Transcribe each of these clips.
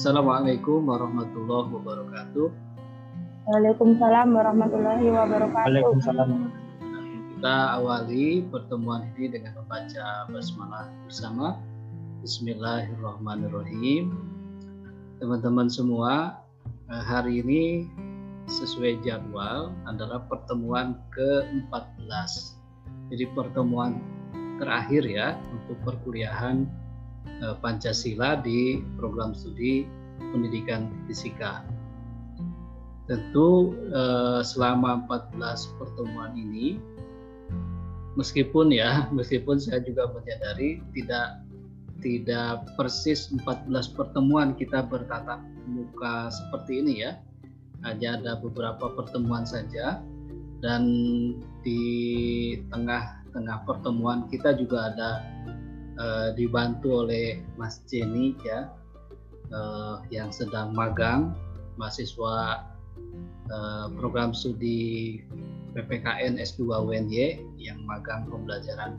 Assalamualaikum warahmatullahi wabarakatuh. Waalaikumsalam warahmatullahi wabarakatuh. Waalaikumsalam. Kita awali pertemuan ini dengan membaca basmalah bersama. Bismillahirrahmanirrahim. Teman-teman semua, hari ini sesuai jadwal adalah pertemuan ke-14. Jadi pertemuan terakhir ya untuk perkuliahan Pancasila di program studi pendidikan fisika. Tentu selama 14 pertemuan ini meskipun saya juga menyadari tidak persis 14 pertemuan kita bertatap muka seperti ini ya. Hanya ada beberapa pertemuan saja, dan di tengah-tengah pertemuan kita juga ada dibantu oleh Mas Jenny ya, yang sedang magang, mahasiswa program studi PPKN S2 UNY yang magang pembelajaran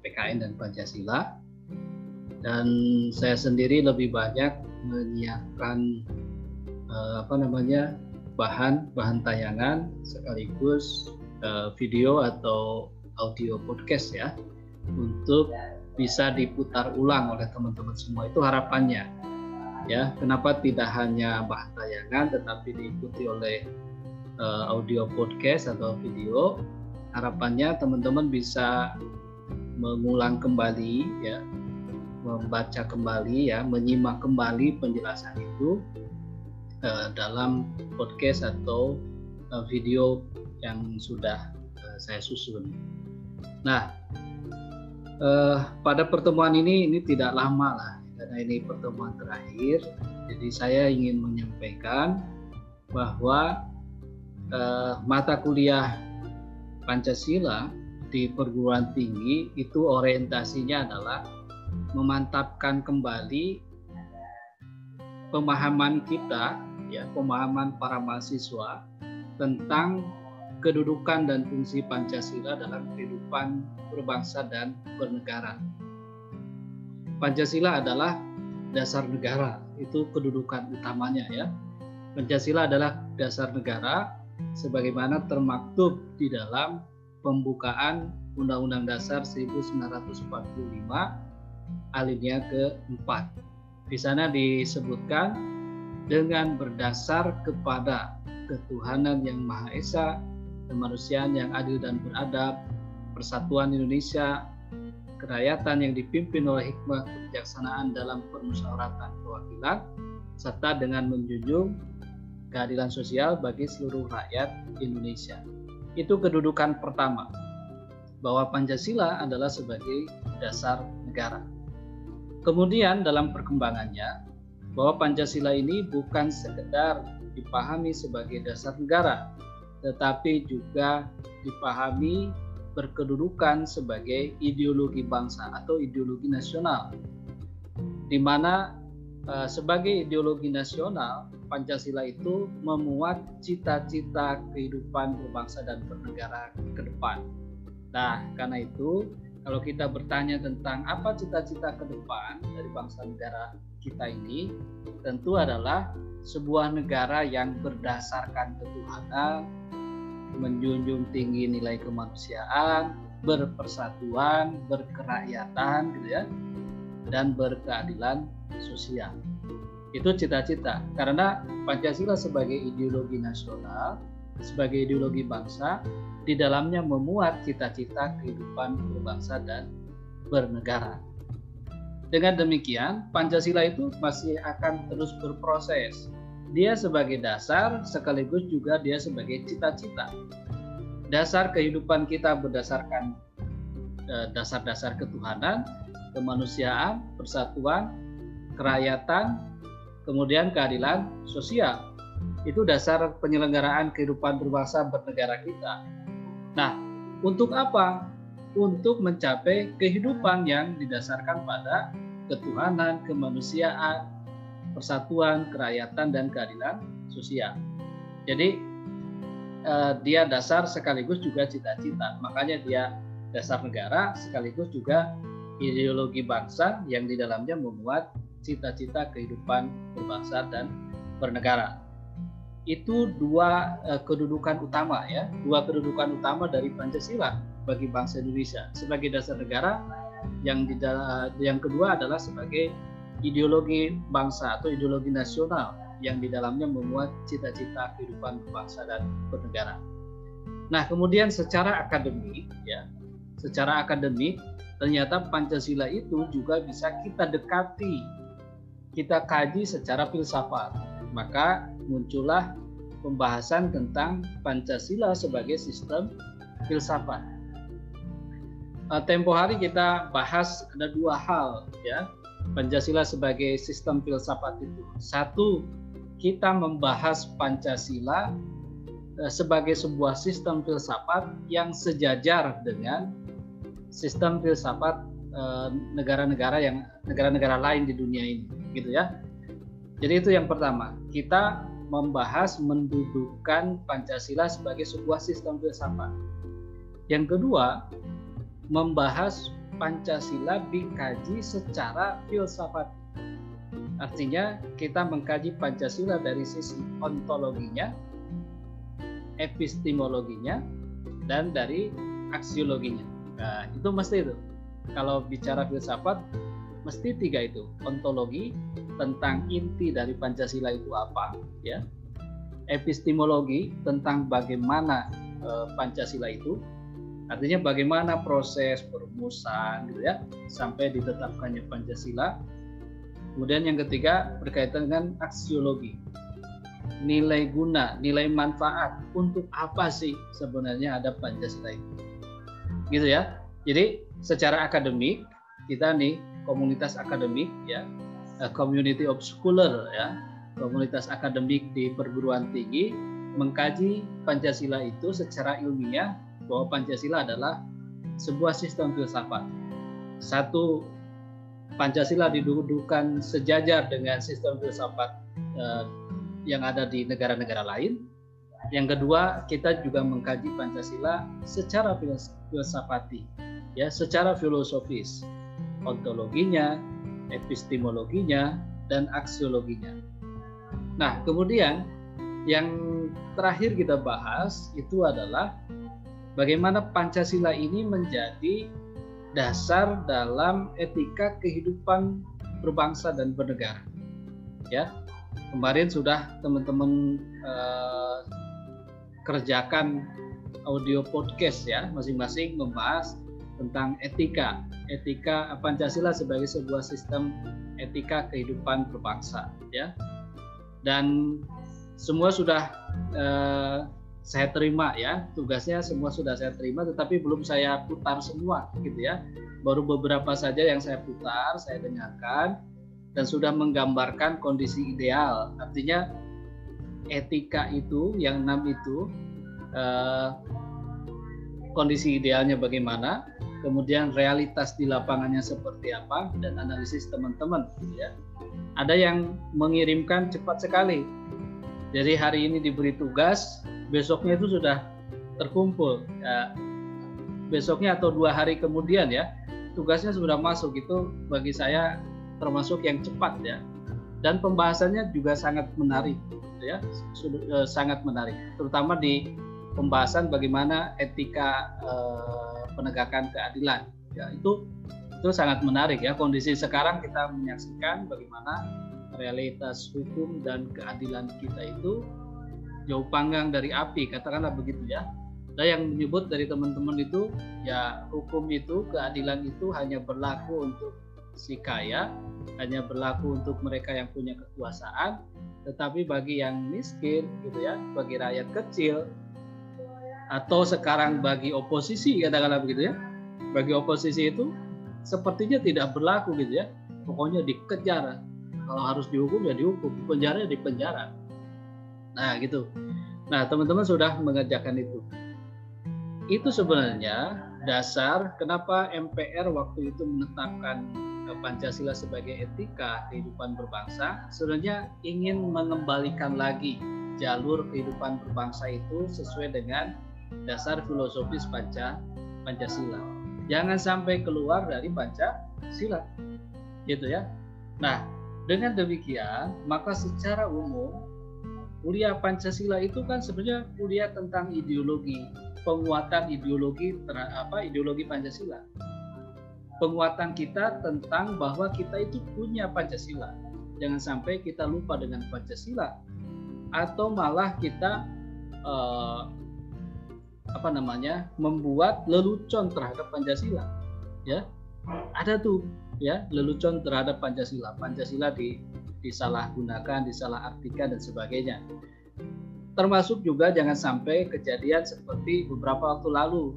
PKN dan Pancasila. Dan saya sendiri lebih banyak menyiapkan bahan tayangan sekaligus video atau audio podcast ya, untuk bisa diputar ulang oleh teman-teman semua. Itu harapannya ya. Kenapa tidak hanya bahan tayangan tetapi diikuti oleh audio podcast atau video? Harapannya teman-teman bisa mengulang kembali ya, membaca kembali ya, menyimak kembali penjelasan itu dalam podcast atau video yang sudah saya susun. Nah, pada pertemuan ini tidak lama lah, karena ini pertemuan terakhir. Jadi saya ingin menyampaikan bahwa mata kuliah Pancasila di perguruan tinggi itu orientasinya adalah memantapkan kembali pemahaman kita ya, pemahaman para mahasiswa tentang kedudukan dan fungsi Pancasila dalam kehidupan berbangsa dan bernegara. Pancasila adalah dasar negara, itu kedudukan utamanya ya. Pancasila adalah dasar negara sebagaimana termaktub di dalam pembukaan Undang-Undang Dasar 1945 alinea ke-4. Di sana disebutkan dengan berdasar kepada ketuhanan yang Maha Esa, kemanusiaan yang adil dan beradab, persatuan Indonesia, kerakyatan yang dipimpin oleh hikmah kebijaksanaan dalam permusyawaratan perwakilan, serta dengan menjunjung keadilan sosial bagi seluruh rakyat Indonesia. Itu kedudukan pertama, bahwa Pancasila adalah sebagai dasar negara. Kemudian dalam perkembangannya, bahwa Pancasila ini bukan sekedar dipahami sebagai dasar negara, tetapi juga dipahami berkedudukan sebagai ideologi bangsa atau ideologi nasional, di mana sebagai ideologi nasional Pancasila itu memuat cita-cita kehidupan berbangsa dan bernegara ke depan. Nah, karena itu kalau kita bertanya tentang apa cita-cita ke depan dari bangsa negara kita ini, tentu adalah sebuah negara yang berdasarkan ketuhanan, menjunjung tinggi nilai kemanusiaan, berpersatuan, berkerakyatan gitu ya, dan berkeadilan sosial. Itu cita-cita. Karena Pancasila sebagai ideologi nasional, sebagai ideologi bangsa, di dalamnya memuat cita-cita kehidupan berbangsa dan bernegara. Dengan demikian, Pancasila itu masih akan terus berproses. Dia sebagai dasar, sekaligus juga dia sebagai cita-cita. Dasar kehidupan kita berdasarkan dasar-dasar ketuhanan, kemanusiaan, persatuan, kerakyatan, kemudian keadilan sosial. Itu dasar penyelenggaraan kehidupan berbangsa bernegara kita. Nah, untuk apa? Untuk mencapai kehidupan yang didasarkan pada ketuhanan, kemanusiaan, persatuan, kerakyatan, dan keadilan sosial. Jadi dia dasar sekaligus juga cita-cita. Makanya dia dasar negara sekaligus juga ideologi bangsa yang di dalamnya memuat cita-cita kehidupan berbangsa dan bernegara. Itu dua kedudukan utama ya, dua kedudukan utama dari Pancasila bagi bangsa Indonesia sebagai dasar negara. Yang kedua adalah sebagai ideologi bangsa atau ideologi nasional yang di dalamnya memuat cita-cita kehidupan berbangsa dan bernegara. Nah, kemudian secara akademik ya, secara akademik ternyata Pancasila itu juga bisa kita dekati, kita kaji secara filsafat. Maka muncullah pembahasan tentang Pancasila sebagai sistem filsafat. Tempo hari kita bahas ada dua hal ya, Pancasila sebagai sistem filsafat itu. Satu, kita membahas Pancasila sebagai sebuah sistem filsafat yang sejajar dengan sistem filsafat negara-negara lain di dunia ini, gitu ya. Jadi itu yang pertama, kita membahas mendudukkan Pancasila sebagai sebuah sistem filsafat. Yang kedua, membahas Pancasila dikaji secara filsafat. Artinya kita mengkaji Pancasila dari sisi ontologinya, epistemologinya, dan dari aksiologinya. Nah, itu mesti itu. Kalau bicara filsafat, mesti tiga itu. Ontologi, tentang inti dari Pancasila itu apa, ya. Epistemologi, tentang bagaimana Pancasila itu, artinya bagaimana proses perumusan, gitu ya, sampai ditetapkannya Pancasila. Kemudian yang ketiga berkaitan dengan aksiologi, nilai guna, nilai manfaat, untuk apa sih sebenarnya ada Pancasila itu, gitu ya. Jadi secara akademik kita nih komunitas akademik ya, community of scholar ya, komunitas akademik di perguruan tinggi mengkaji Pancasila itu secara ilmiah bahwa Pancasila adalah sebuah sistem filsafat. Satu, Pancasila didudukan sejajar dengan sistem filsafat yang ada di negara-negara lain. Yang kedua, kita juga mengkaji Pancasila secara filsafati, ya, secara filosofis, ontologinya, epistemologinya, dan aksiologinya. Nah, kemudian yang terakhir kita bahas itu adalah bagaimana Pancasila ini menjadi dasar dalam etika kehidupan berbangsa dan bernegara. Ya, kemarin sudah teman-teman kerjakan audio podcast ya, masing-masing membahas tentang etika Pancasila sebagai sebuah sistem etika kehidupan berbangsa ya. Dan semua sudah saya terima ya, tugasnya semua sudah saya terima, tetapi belum saya putar semua gitu ya. Baru beberapa saja yang saya putar, saya dengarkan, dan sudah menggambarkan kondisi ideal. Artinya etika itu, yang 6 itu, kondisi idealnya bagaimana, kemudian realitas di lapangannya seperti apa, dan analisis teman-teman gitu ya. Ada yang mengirimkan cepat sekali. Jadi hari ini diberi tugas, besoknya itu sudah terkumpul. Ya, besoknya atau 2 hari kemudian ya, tugasnya sudah masuk. Itu bagi saya termasuk yang cepat ya. Dan pembahasannya juga sangat menarik gitu ya. Sangat menarik, terutama di pembahasan bagaimana etika penegakan keadilan. Ya, itu sangat menarik ya. Kondisi sekarang kita menyaksikan bagaimana realitas hukum dan keadilan kita itu jauh panggang dari api, katakanlah begitu ya. Ada yang menyebut dari teman-teman itu ya, hukum itu, keadilan itu hanya berlaku untuk si kaya, hanya berlaku untuk mereka yang punya kekuasaan, tetapi bagi yang miskin gitu ya, bagi rakyat kecil, atau sekarang bagi oposisi, katakanlah begitu ya, bagi oposisi itu sepertinya tidak berlaku gitu ya. Pokoknya dikejar, kalau harus dihukum ya dihukum, dipenjara ya dipenjara. Nah gitu. Nah teman-teman sudah mengerjakan itu. Itu sebenarnya dasar kenapa MPR waktu itu menetapkan Pancasila sebagai etika kehidupan berbangsa. Sebenarnya ingin mengembalikan lagi jalur kehidupan berbangsa itu sesuai dengan dasar filosofis Pancasila. Jangan sampai keluar dari Pancasila, gitu ya. Nah, Dengan demikian, maka secara umum kuliah Pancasila itu kan sebenarnya kuliah tentang ideologi, penguatan ideologi ideologi Pancasila. Penguatan kita tentang bahwa kita itu punya Pancasila. Jangan sampai kita lupa dengan Pancasila atau malah kita membuat lelucon terhadap Pancasila. Ya. Ada tuh ya lelucon terhadap Pancasila. Pancasila disalahgunakan, disalahartikan dan sebagainya. Termasuk juga jangan sampai kejadian seperti beberapa waktu lalu.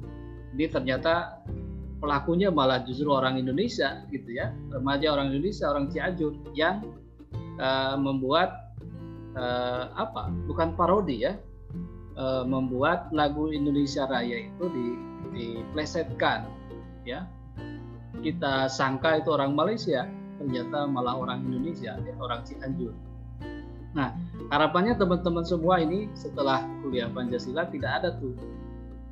Ini ternyata pelakunya malah justru orang Indonesia gitu ya, remaja orang Indonesia, orang Cianjur yang membuat bukan parodi ya, membuat lagu Indonesia Raya itu diplesetkan ya. Kita sangka itu orang Malaysia, ternyata malah orang Indonesia, orang Cianjur. Nah, harapannya teman-teman semua ini setelah kuliah Pancasila tidak ada tuh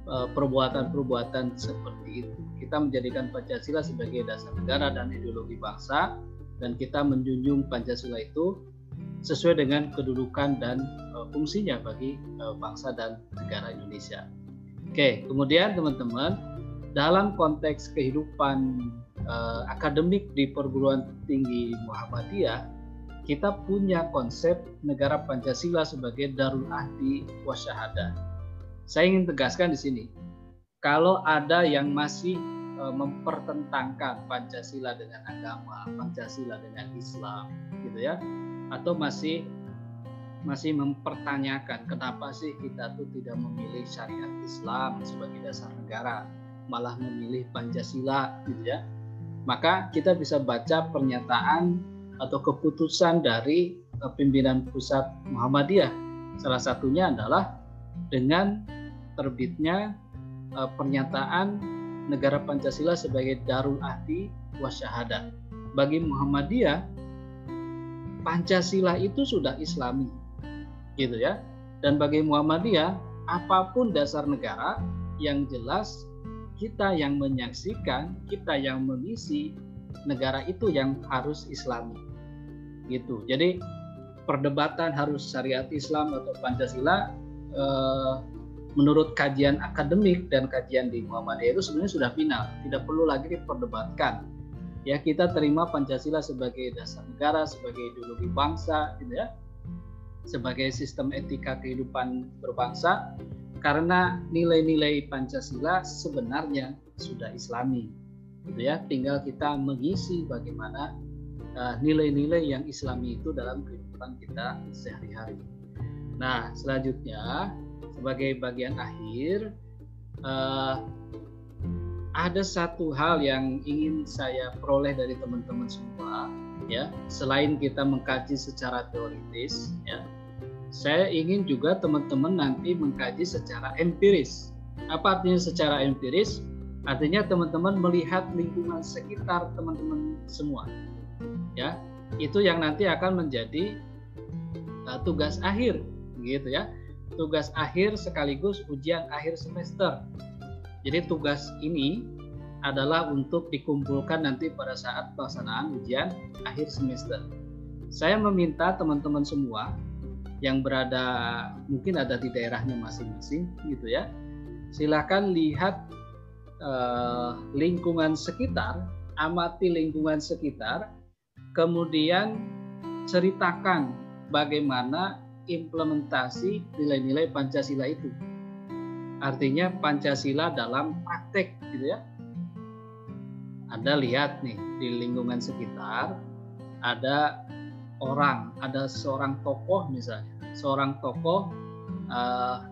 perbuatan-perbuatan seperti itu. Kita menjadikan Pancasila sebagai dasar negara dan ideologi bangsa, dan kita menjunjung Pancasila itu sesuai dengan kedudukan dan fungsinya bagi bangsa dan negara Indonesia. Oke, kemudian teman-teman, dalam konteks kehidupan akademik di perguruan tinggi Muhammadiyah, kita punya konsep negara Pancasila sebagai Darul Ahdi Wasyahadah. Saya ingin tegaskan di sini, kalau ada yang masih mempertentangkan Pancasila dengan agama, Pancasila dengan Islam, gitu ya, atau masih mempertanyakan kenapa sih kita tuh tidak memilih syariat Islam sebagai dasar negara, malah memilih Pancasila, gitu ya. Maka kita bisa baca pernyataan atau keputusan dari pimpinan pusat Muhammadiyah. Salah satunya adalah dengan terbitnya pernyataan negara Pancasila sebagai Darul Ahdi Wasyahadah. Bagi Muhammadiyah, Pancasila itu sudah Islami, gitu ya. Dan bagi Muhammadiyah, apapun dasar negara, yang jelas kita yang menyaksikan, kita yang mengisi negara itu yang harus Islami, gitu. Jadi perdebatan harus syariat Islam atau Pancasila menurut kajian akademik dan kajian di Muhammadiyah itu sebenarnya sudah final, tidak perlu lagi diperdebatkan. Ya, kita terima Pancasila sebagai dasar negara, sebagai ideologi bangsa, gitu ya, sebagai sistem etika kehidupan berbangsa, karena nilai-nilai Pancasila sebenarnya sudah Islami, gitu ya. Tinggal kita mengisi bagaimana nilai-nilai yang Islami itu dalam kehidupan kita sehari-hari. Nah, selanjutnya sebagai bagian akhir, ada satu hal yang ingin saya peroleh dari teman-teman semua, ya. Selain kita mengkaji secara teoritis, ya, saya ingin juga teman-teman nanti mengkaji secara empiris. Apa artinya secara empiris? Artinya teman-teman melihat lingkungan sekitar teman-teman semua, ya. Itu yang nanti akan menjadi tugas akhir, gitu ya. Tugas akhir sekaligus ujian akhir semester. Jadi tugas ini adalah untuk dikumpulkan nanti pada saat pelaksanaan ujian akhir semester. Saya meminta teman-teman semua yang mungkin ada di daerahnya masing-masing, gitu ya. Silakan lihat lingkungan sekitar, amati lingkungan sekitar, kemudian ceritakan bagaimana implementasi nilai-nilai Pancasila itu. Artinya Pancasila dalam praktek, gitu ya. Anda lihat nih di lingkungan sekitar, ada seorang tokoh misalnya, seorang tokoh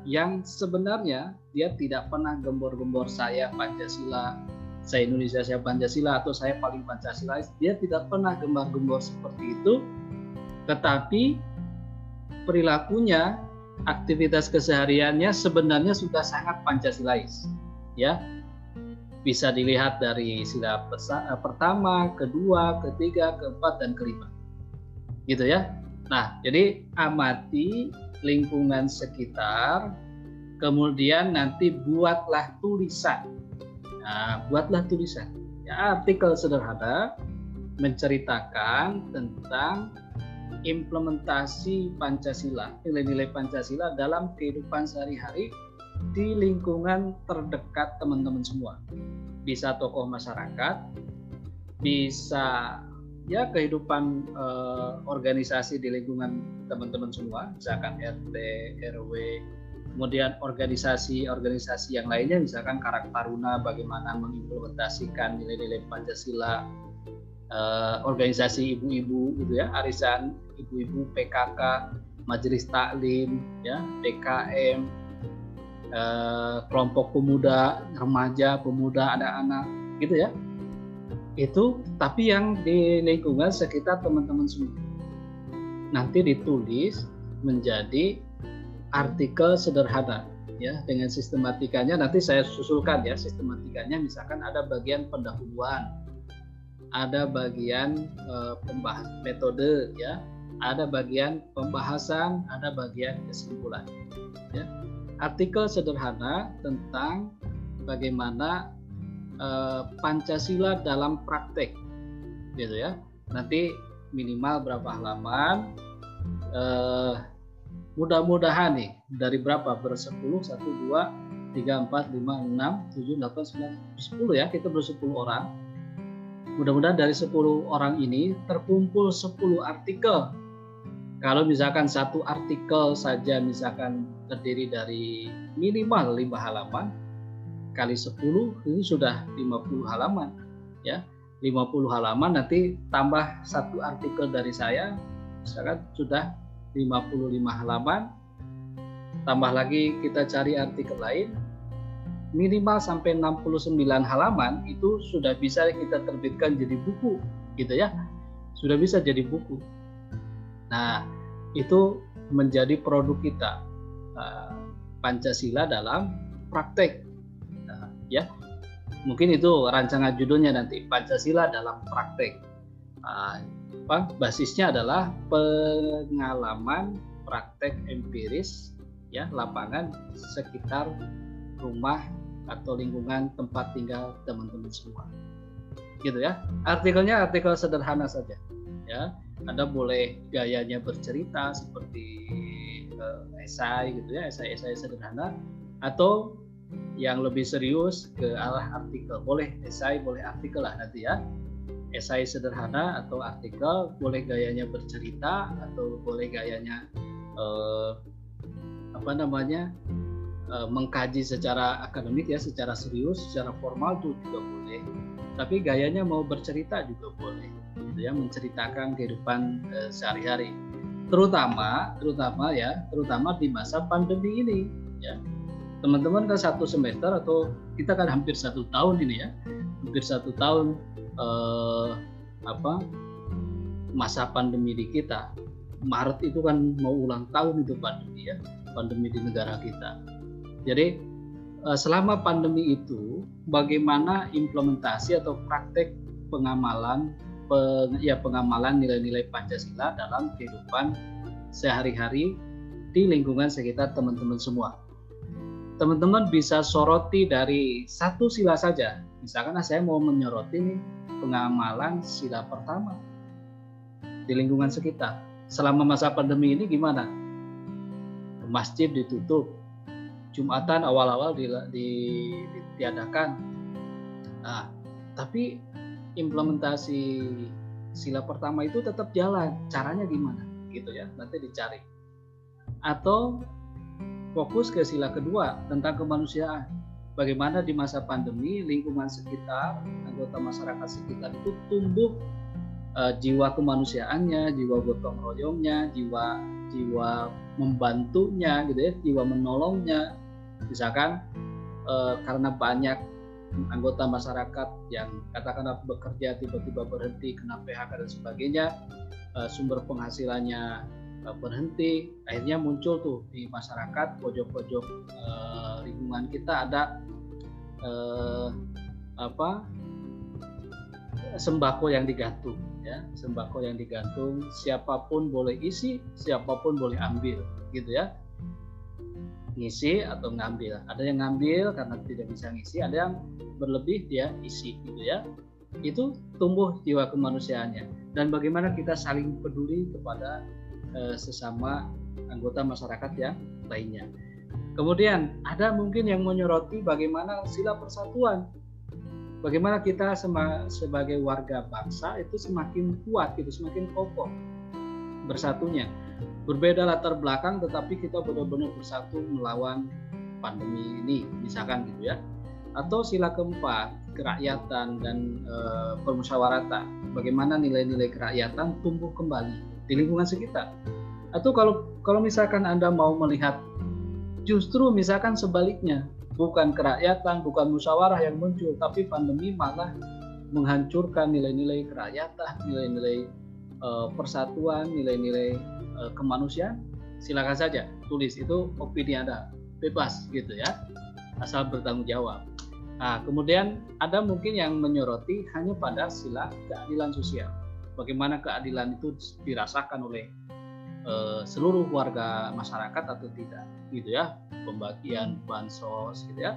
yang sebenarnya dia tidak pernah gembor-gembor saya Pancasila, saya Indonesia, saya Pancasila, atau saya paling Pancasilais. Dia tidak pernah gembar-gembor seperti itu, tetapi perilakunya, aktivitas kesehariannya sebenarnya sudah sangat Pancasilais, ya. Bisa dilihat dari sila pertama, kedua, ketiga, keempat, dan kelima, gitu ya. Nah, jadi amati lingkungan sekitar, kemudian nanti buatlah tulisan. Nah, buatlah tulisan, ya, artikel sederhana menceritakan tentang implementasi Pancasila, nilai-nilai Pancasila dalam kehidupan sehari-hari di lingkungan terdekat teman-teman semua. Bisa tokoh masyarakat, bisa ya kehidupan organisasi di lingkungan teman-teman semua, misalkan RT, RW, kemudian organisasi yang lainnya, misalkan Karang Taruna bagaimana mengimplementasikan nilai-nilai Pancasila, organisasi ibu-ibu gitu ya, arisan ibu-ibu, PKK, Majelis Taklim, ya, PKM, kelompok pemuda, remaja, pemuda, anak-anak, gitu ya. Itu tapi yang di lingkungan sekitar teman-teman semua. Nanti ditulis menjadi artikel sederhana, ya, dengan sistematikanya. Nanti saya susulkan ya sistematikanya. Misalkan ada bagian pendahuluan, ada bagian pembahas metode, ya, ada bagian pembahasan, ada bagian kesimpulan, ya. Artikel sederhana tentang bagaimana Pancasila dalam praktek, gitu ya. Nanti minimal berapa halaman, mudah-mudahan nih dari berapa, ber-10, 1, 2, 3, 4, 5, 6, 7, 8, 9, 10 ya, kita ber-10 orang. Mudah-mudahan dari 10 orang ini terkumpul 10 artikel. Kalau misalkan satu artikel saja misalkan terdiri dari minimal 5 halaman, kali 10 itu sudah 50 halaman, ya. 50 halaman, nanti tambah satu artikel dari saya, misalkan sudah 55 halaman, tambah lagi kita cari artikel lain, minimal sampai 69 halaman, itu sudah bisa kita terbitkan jadi buku, gitu ya. Sudah bisa jadi buku. Nah, itu menjadi produk kita, Pancasila dalam praktek. Nah, ya, mungkin itu rancangan judulnya nanti, Pancasila dalam praktek. Basisnya adalah pengalaman praktek empiris, ya, lapangan sekitar rumah atau lingkungan tempat tinggal teman-teman semua, gitu ya. Artikelnya artikel sederhana saja, ya. Anda boleh gayanya bercerita seperti esai, gitu ya, esai sederhana, atau yang lebih serius ke arah artikel, boleh esai, boleh artikel lah nanti ya. Esai sederhana atau artikel, boleh gayanya bercerita atau boleh gayanya mengkaji secara akademik, ya, secara serius, secara formal itu juga boleh. Tapi gayanya mau bercerita juga boleh, gitu ya, menceritakan kehidupan sehari-hari. Terutama di masa pandemi ini, ya. Teman-teman kan 1 semester atau kita kan hampir 1 tahun ini, ya, hampir 1 tahun masa pandemi di kita. Maret itu kan mau ulang tahun itu pandemi, ya, pandemi di negara kita. Jadi selama pandemi itu bagaimana implementasi atau praktek pengamalan nilai-nilai Pancasila dalam kehidupan sehari-hari di lingkungan sekitar teman-teman semua. Teman-teman bisa soroti dari satu sila saja. Misalkan saya mau menyoroti nih pengamalan sila pertama di lingkungan sekitar. Selama masa pandemi ini gimana? Masjid ditutup, Jumatan awal-awal ditiadakan. Nah, tapi implementasi sila pertama itu tetap jalan. Caranya gimana? Gitu ya, nanti dicari. Atau fokus ke sila kedua tentang kemanusiaan. Bagaimana di masa pandemi lingkungan sekitar, anggota masyarakat sekitar itu tumbuh jiwa kemanusiaannya, jiwa gotong royongnya, jiwa membantunya, gitu ya, jiwa menolongnya. Misalkan karena banyak anggota masyarakat yang katakanlah bekerja tiba-tiba berhenti, kena PHK dan sebagainya, sumber penghasilannya berhenti, akhirnya muncul tuh di masyarakat pojok-pojok lingkungan kita ada sembako yang digantung, ya, sembako yang digantung, siapapun boleh isi, siapapun boleh ambil, gitu ya, ngisi atau ngambil. Ada yang ngambil karena tidak bisa ngisi, ada yang berlebih dia isi, gitu ya. itu tumbuh jiwa kemanusiaannya, dan bagaimana kita saling peduli kepada sesama anggota masyarakat yang lainnya. Kemudian ada mungkin yang menyoroti bagaimana sila persatuan, bagaimana kita sebagai warga bangsa itu semakin kuat, gitu, semakin kokoh bersatunya. Berbeda latar belakang, tetapi kita benar-benar bersatu melawan pandemi ini, misalkan gitu ya. Atau sila keempat, kerakyatan dan permusyawaratan. Bagaimana nilai-nilai kerakyatan tumbuh kembali di lingkungan sekitar. Atau kalau misalkan Anda mau melihat justru misalkan sebaliknya, bukan kerakyatan, bukan musyawarah yang muncul, tapi pandemi malah menghancurkan nilai-nilai kerakyatan, nilai-nilai persatuan, nilai-nilai kemanusiaan. Silakan saja tulis, itu opini Anda, bebas gitu ya, asal bertanggung jawab. Nah, kemudian ada mungkin yang menyoroti hanya pada sila keadilan sosial. Bagaimana keadilan itu dirasakan oleh seluruh warga masyarakat atau tidak, gitu ya. Pembagian bansos, gitu ya,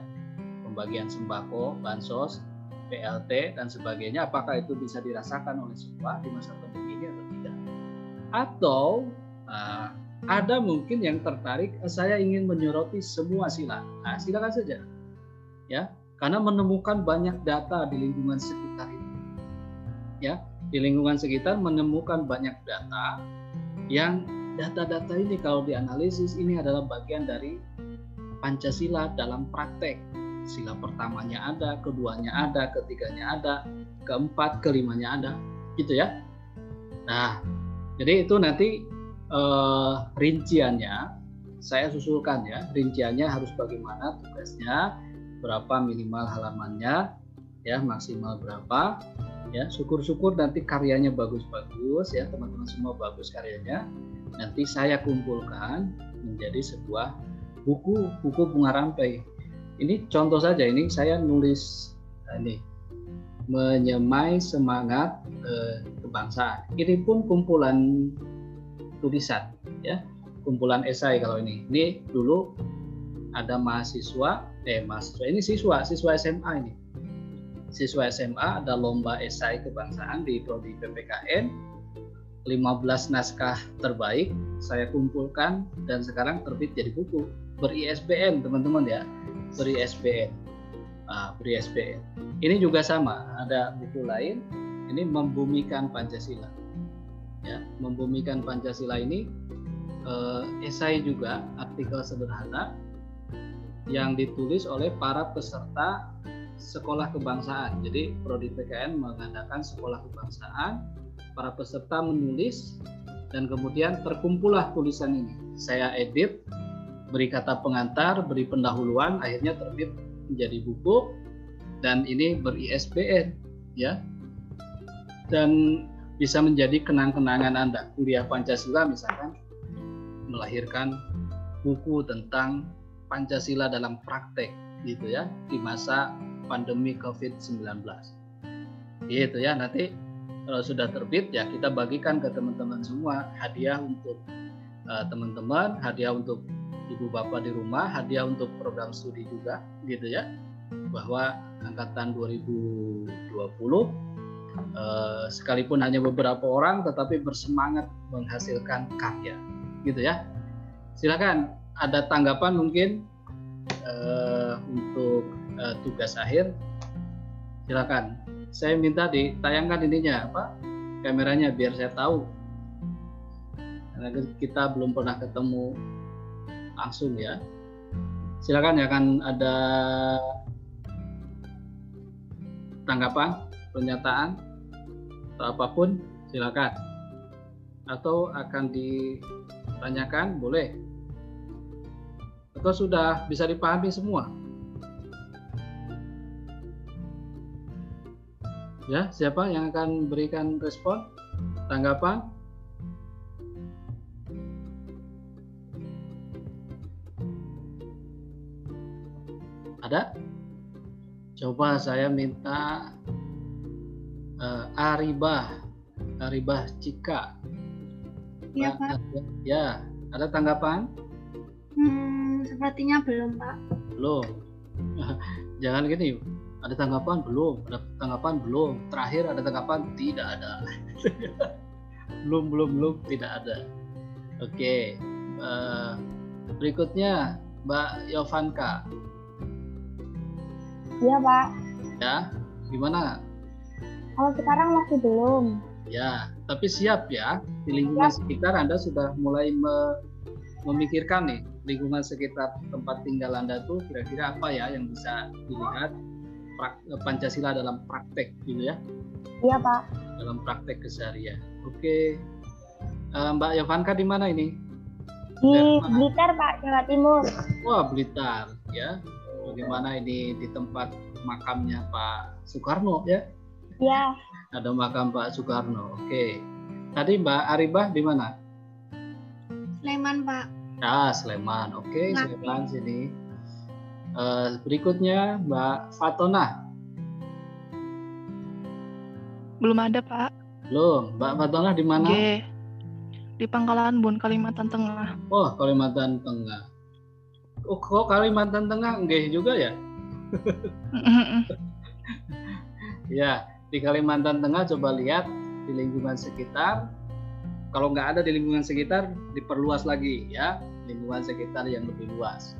pembagian sembako, bansos, PLT dan sebagainya. Apakah itu bisa dirasakan oleh semua di masa pandemi ini atau tidak? Atau ada mungkin yang tertarik, saya ingin menyoroti semua sila. Nah, silakan saja, ya. Karena menemukan banyak data di lingkungan sekitar itu, ya, di lingkungan sekitar menemukan banyak data yang data-data ini kalau dianalisis ini adalah bagian dari Pancasila dalam praktek. Sila pertamanya ada, keduanya ada, ketiganya ada, keempat, kelimanya ada, gitu ya. Nah, jadi itu nanti rinciannya saya susulkan ya. Rinciannya harus bagaimana tugasnya, berapa minimal halamannya, ya, maksimal berapa, ya. Syukur-syukur nanti karyanya bagus-bagus ya, teman-teman semua bagus karyanya. Nanti saya kumpulkan menjadi sebuah buku bunga rampai. Ini contoh saja, ini saya nulis ini menyemai semangat kebangsaan. Ini pun kumpulan tulisan ya, kumpulan esai kalau ini. Ini dulu ada mahasiswa ini siswa SMA ini. Siswa SMA ada lomba esai kebangsaan di prodi PPKN. 15 naskah terbaik saya kumpulkan dan sekarang terbit jadi buku ber-ISBN, teman-teman ya, ber-ISBN. Ber-ISBN. Ini juga sama, ada buku lain, ini membumikan Pancasila. Ya, membumikan Pancasila ini esai juga, artikel sederhana yang ditulis oleh para peserta sekolah kebangsaan. Jadi prodi PKN mengadakan sekolah kebangsaan, para peserta menulis dan kemudian terkumpullah tulisan ini. Saya edit, beri kata pengantar, beri pendahuluan, akhirnya terbit menjadi buku dan ini ber-ISBN ya. Dan bisa menjadi kenang-kenangan Anda. Kuliah Pancasila misalkan melahirkan buku tentang Pancasila dalam praktek gitu ya di masa pandemi COVID-19. Gitu ya, nanti kalau sudah terbit ya kita bagikan ke teman-teman semua, hadiah untuk teman-teman, hadiah untuk ibu bapak di rumah, hadiah untuk program studi juga gitu ya. Bahwa angkatan 2020 sekalipun hanya beberapa orang tetapi bersemangat menghasilkan karya gitu ya. Silakan ada tanggapan mungkin untuk tugas akhir, silakan. Saya minta ditayangkan ininya kameranya biar saya tahu, karena kita belum pernah ketemu langsung ya. Silakan ya, kan ada tanggapan, pernyataan atau apapun silakan, atau akan ditanyakan boleh, atau sudah bisa dipahami semua ya. Siapa yang akan berikan respon, tanggapan? Ada? Coba saya minta Aribah Cika. Iya, Pak. Ya, ada tanggapan? Sepertinya belum, Pak. Belum. Jangan gini, Ada tanggapan? Belum. Ada tanggapan? Belum. Terakhir ada tanggapan? Tidak ada. belum, tidak ada. Oke. Berikutnya Mbak Yovanka. Iya, Pak. Ya, gimana? Kalau sekarang masih belum. Ya, tapi siap ya. Di lingkungan sekitar Anda sudah mulai memikirkan nih, lingkungan sekitar tempat tinggal Anda tuh kira-kira apa ya yang bisa dilihat Pancasila dalam praktek gitu ya? Iya, Pak. Dalam praktek keseharian. Oke. Mbak Yovanka di mana ini? Di Blitar, Pak, Jawa Timur. Wah, Blitar ya. Bagaimana ini di tempat makamnya Pak Soekarno ya? Iya. Ada makam Pak Soekarno. Oke. Tadi Mbak Aribah di mana? Sleman, Pak. Ah, Sleman. Oke, Sleman sini. Berikutnya Mbak Fatona. Belum ada, Pak. Belum. Mbak Fatona di mana? Oke. Di Pangkalan Bun, Kalimantan Tengah. Oh, Kalimantan Tengah. Oh, kok Kalimantan Tengah enggak juga ya? Ya, di Kalimantan Tengah coba lihat di lingkungan sekitar. Kalau nggak ada di lingkungan sekitar, diperluas lagi ya, lingkungan sekitar yang lebih luas.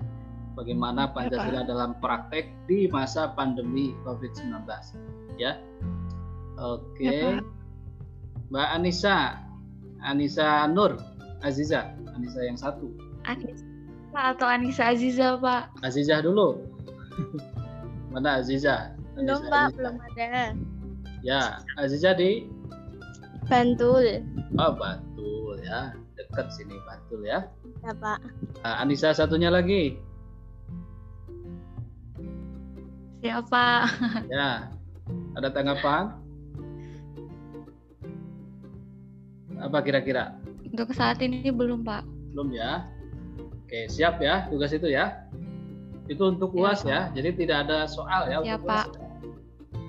Bagaimana Pancasila dalam praktek di masa pandemi COVID-19 ya. Oke. Mbak Anissa Nur Aziza, Anissa yang satu. Anissa atau Anissa Aziza, Pak? Aziza dulu. Mana Aziza? Belum, Pak, belum ada. Ya, Aziza di Bantul. Oh, Bantul ya. Dekat sini Bantul ya. Ya, Pak. Anissa satunya lagi. Siapa? Ya. Ada tanggapan? Apa kira-kira? Untuk saat ini belum, Pak. Belum ya. Oke, siap ya tugas itu ya. Itu untuk UAS ya. Jadi tidak ada soal ya. Siap, untuk Pak. UAS.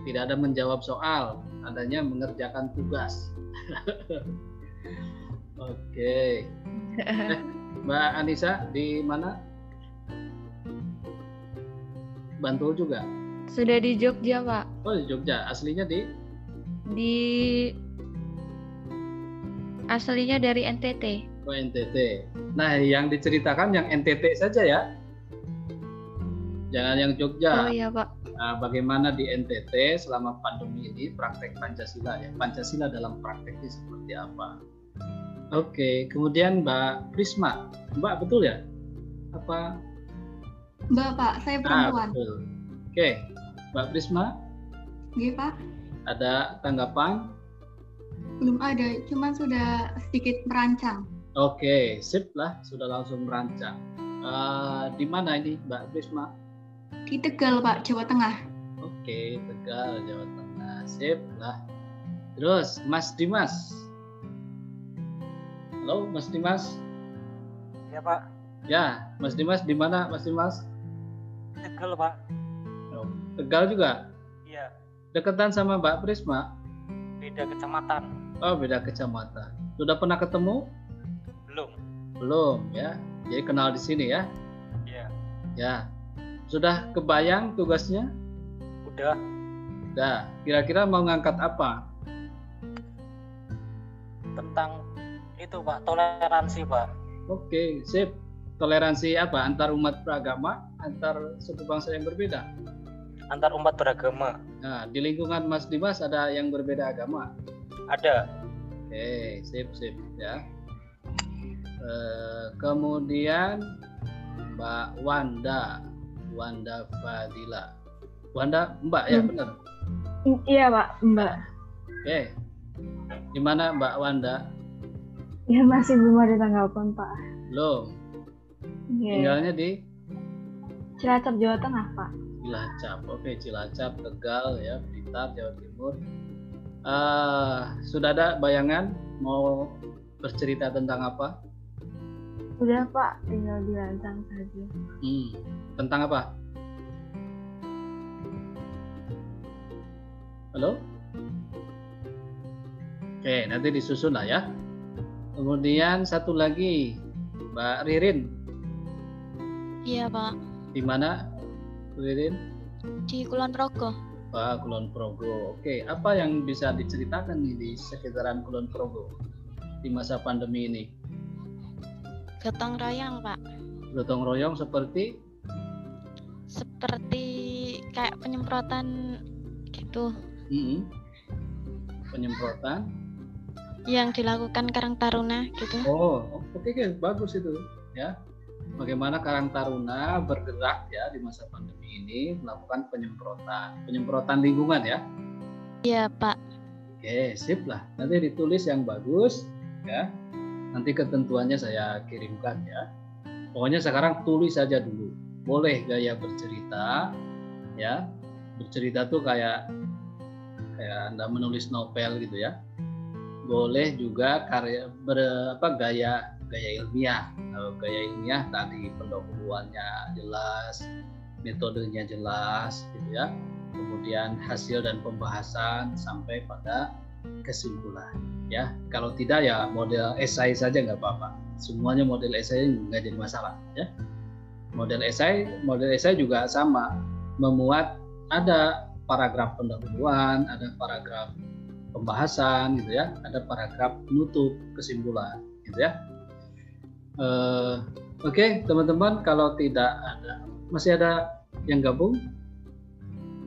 Tidak ada menjawab soal, adanya mengerjakan tugas. Oke. Mbak Anissa di mana? Bantul juga. Sudah di Jogja, Pak. Oh, di Jogja. Aslinya Aslinya dari NTT. Oh, NTT. Nah, yang diceritakan yang NTT saja ya. Jangan yang Jogja. Oh iya, Pak. Nah, bagaimana di NTT selama pandemi ini praktek Pancasila ya. Pancasila dalam prakteknya seperti apa? Oke, kemudian Mbak Prisma. Mbak betul ya? Apa? Mbak, Pak, saya perempuan. Betul. Oke, Mbak Prisma. Oke, Pak. Ada tanggapan? Belum ada, cuma sudah sedikit merancang. Oke, sip lah, sudah langsung merancang. Di mana ini Mbak Prisma? Di Tegal, Pak, Jawa Tengah. Oke, Tegal, Jawa Tengah. Sip lah. Terus, Mas Dimas. Halo, Mas Dimas. Ya, Pak. Ya, Mas Dimas di mana, Mas Dimas? Tegal, Pak. Oh, Tegal juga? Iya, Deketan sama Mbak Prisma? beda kecamatan. Oh, beda kecamatan. Sudah pernah ketemu? Belum. Belum ya. Jadi kenal di sini ya. Iya. Ya. Sudah kebayang tugasnya? Udah. Udah. Kira-kira mau ngangkat apa? Tentang itu, Pak, toleransi, Pak. Oke, sip. Toleransi apa? Antar umat beragama, antar suku bangsa yang berbeda. Antar umat beragama. Nah, di lingkungan Mas Dimas ada yang berbeda agama? Ada. Oke, sip ya. Kemudian Mbak Wanda Fadila. Wanda, Mbak ya benar? Iya, Pak, Mbak. Oke. Di mana Mbak Wanda? Ya, masih belum ada tanggapan, Pak. Belum. Iya. Tinggalnya di Cilacap, Jawa Tengah, Pak. Cilacap. Oke, Cilacap, Tegal ya, Blitar, Jawa Timur. Sudah ada bayangan mau bercerita tentang apa? Udah, Pak, tinggal dirancang saja. Tentang apa? Halo? Oke, nanti disusun lah ya. Kemudian satu lagi, Mbak Ririn. Iya, Pak. Di mana, Bu Ririn? Di Kulon Progo. Pak, Kulon Progo. Oke, apa yang bisa diceritakan nih di sekitaran Kulon Progo di masa pandemi ini? Gotong royong, Pak. Gotong royong seperti Kayak penyemprotan gitu penyemprotan yang dilakukan Karang Taruna gitu. Oke, bagus itu ya. Bagaimana Karang Taruna bergerak ya di masa pandemi ini melakukan penyemprotan lingkungan ya. Iya, Pak. Oke, sip lah. Nanti ditulis yang bagus ya. Nanti ketentuannya saya kirimkan ya. Pokoknya sekarang tulis saja dulu. Boleh gaya bercerita ya. Bercerita tuh kayak Anda menulis novel gitu ya. Boleh juga gaya ilmiah. Gaya ilmiah tadi pendahuluannya jelas, metodenya jelas gitu ya. Kemudian hasil dan pembahasan sampai pada kesimpulan ya. Kalau tidak ya model esai saja nggak apa-apa. Semuanya model esai nggak jadi masalah ya. Model esai juga sama, memuat ada paragraf pendahuluan, ada paragraf pembahasan gitu ya, ada paragraf penutup kesimpulan gitu ya. Oke, teman-teman, kalau tidak ada, masih ada yang gabung?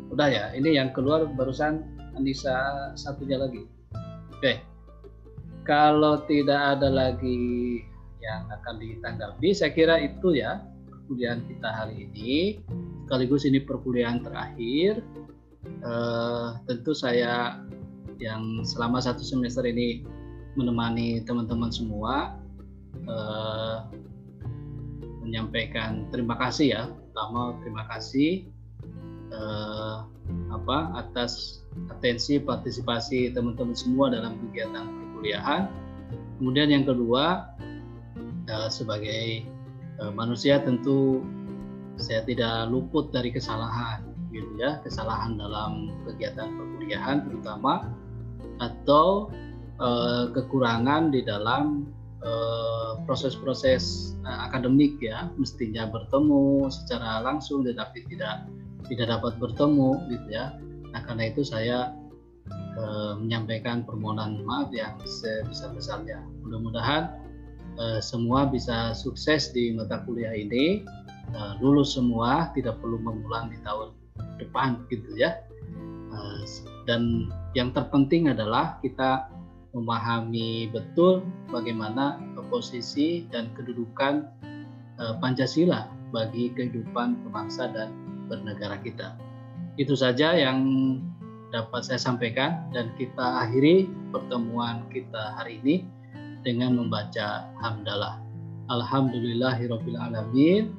Udah ya, ini yang keluar barusan Anissa satunya lagi. Oke, kalau tidak ada lagi yang akan ditanggapi, saya kira itu ya perkuliahan kita hari ini. Sekaligus ini perkuliahan terakhir. Tentu saya yang selama 1 semester ini menemani teman-teman semua menyampaikan terima kasih ya. Pertama terima kasih atas atensi partisipasi teman-teman semua dalam kegiatan perkuliahan. Kemudian yang kedua, sebagai manusia tentu saya tidak luput dari kesalahan gitu ya, kesalahan dalam kegiatan perkuliahan terutama, atau kekurangan di dalam proses-proses akademik ya, mestinya bertemu secara langsung tetapi tidak dapat bertemu gitu ya. Nah, karena itu saya menyampaikan permohonan maaf yang sebesar-besarnya. Mudah-mudahan semua bisa sukses di mata kuliah ini, lulus semua, tidak perlu mengulang di tahun depan gitu ya. Dan yang terpenting adalah kita memahami betul bagaimana posisi dan kedudukan Pancasila bagi kehidupan berbangsa dan bernegara kita. Itu saja yang dapat saya sampaikan, dan kita akhiri pertemuan kita hari ini dengan membaca hamdalah. Alhamdulillahirabbil alamin.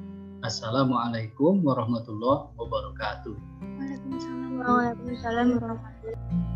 Assalamualaikum warahmatullahi wabarakatuh. Waalaikumsalam. Waalaikumsalam warahmatullahi wabarakatuh.